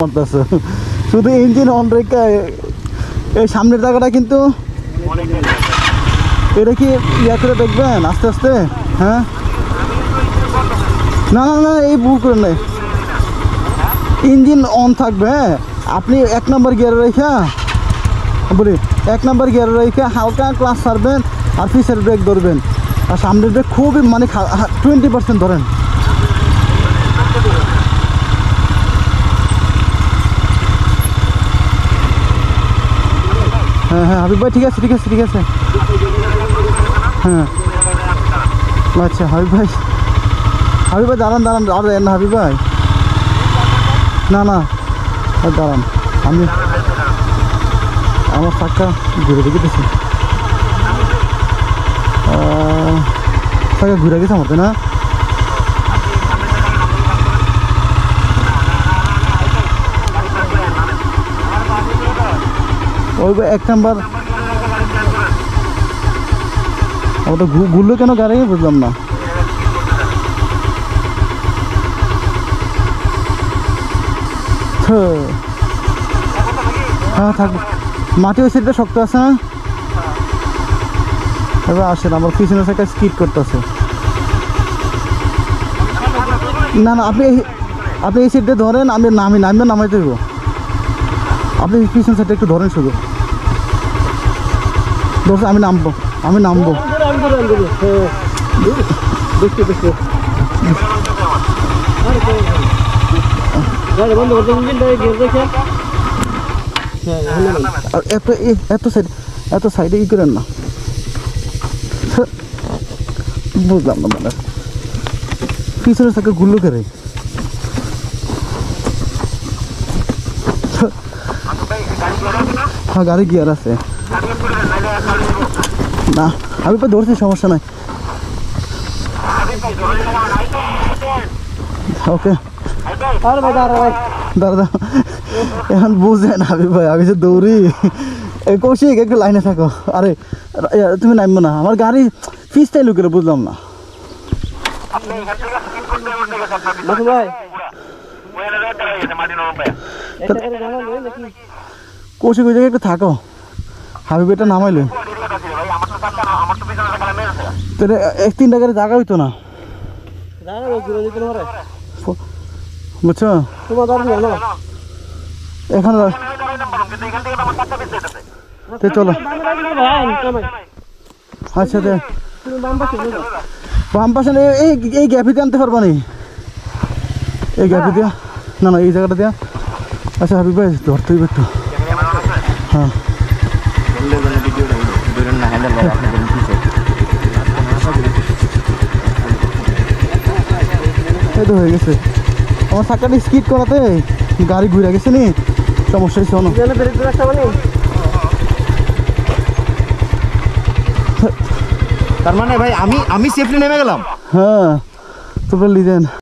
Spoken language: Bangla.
করতেছে শুধু ইঞ্জিন অন রেখে। এই সামনের জায়গাটা কিন্তু এটা কি ইয়া করে দেখবেন আস্তে আস্তে। হ্যাঁ না না না এই ভুল করে নেই, ইঞ্জিন অন থাকবে। হ্যাঁ আপনি 1 নম্বর গিয়ারে রেখা বলি 1 নম্বর গিয়ারে রেখে হালকা ক্লাস ছাড়বেন আর পিছের ব্রেক ধরবেন, আর সামনের ব্রেক খুবই মানে 20% ধরেন। হ্যাঁ হ্যাঁ হাবিব ভাই ঠিক আছে ঠিক আছে ঠিক আছে। হ্যাঁ আচ্ছা হাবিব ভাই দাঁড়ান দাঁড়ান আর না হাবিব ভাই না না দাঁড়ান, আমি আমার চাকা ঘুরে দেখেছি, চাকা ঘুরে গেছে আমার না। ওই 1 নাম্বার ওটা ঘুরলো কেন গাড়ি বুঝলাম না। হ্যাঁ থাকবে, মাটি ওই সাইডটা শক্ত আছে না। এবার আসেন আমার পিছনের সাইডটা স্কিড করতেছে। না না আপনি এই সাইডটা ধরেন, আমি নামাইতে দেবো, আপনি পিছন সাইডটা একটু ধরেন শুধু ধরছে, আমি নামবো এত সাইডে ই করেন না, বুঝলাম না মানে পিছনে থাকে গুল্লো করে। হ্যাঁ গাড়ি গিয়ার আছে না, আমি তো ধরছি সমস্যা নাই। ওকে দাদা এখন বুঝেন হাবিব ভাই, আমি যে দৌড়ি। কৌশিক একটু লাইনে থাকো, আরে তুমি নামবো না, আমার গাড়ি ফিসটাই লুকেলে বুঝলাম না। কৌশিক ওই জায়গায় একটু থাকো, হাবিব এটা নামাইলো তো 1-3টা গাড়ি জায়গা হইতো না বুঝছো এখন। চলো আচ্ছা বাম পাশে এই গ্যাপে দিয়ে আনতে পারবা নি, এই গ্যাপে দিয়া না না এই জায়গাটা দিয়া। আচ্ছা হাবিব ভাই ধরতে হইবে একটু। হ্যাঁ এই তো হয়ে গেছে, আমার চাকাটা স্কিড করাতে গাড়ি ঘুরে গেছে নি, সমস্যা হয়েছে না। তার মানে ভাই আমি সেফলি নেমে গেলাম। হ্যাঁ তোমরা লিজেন।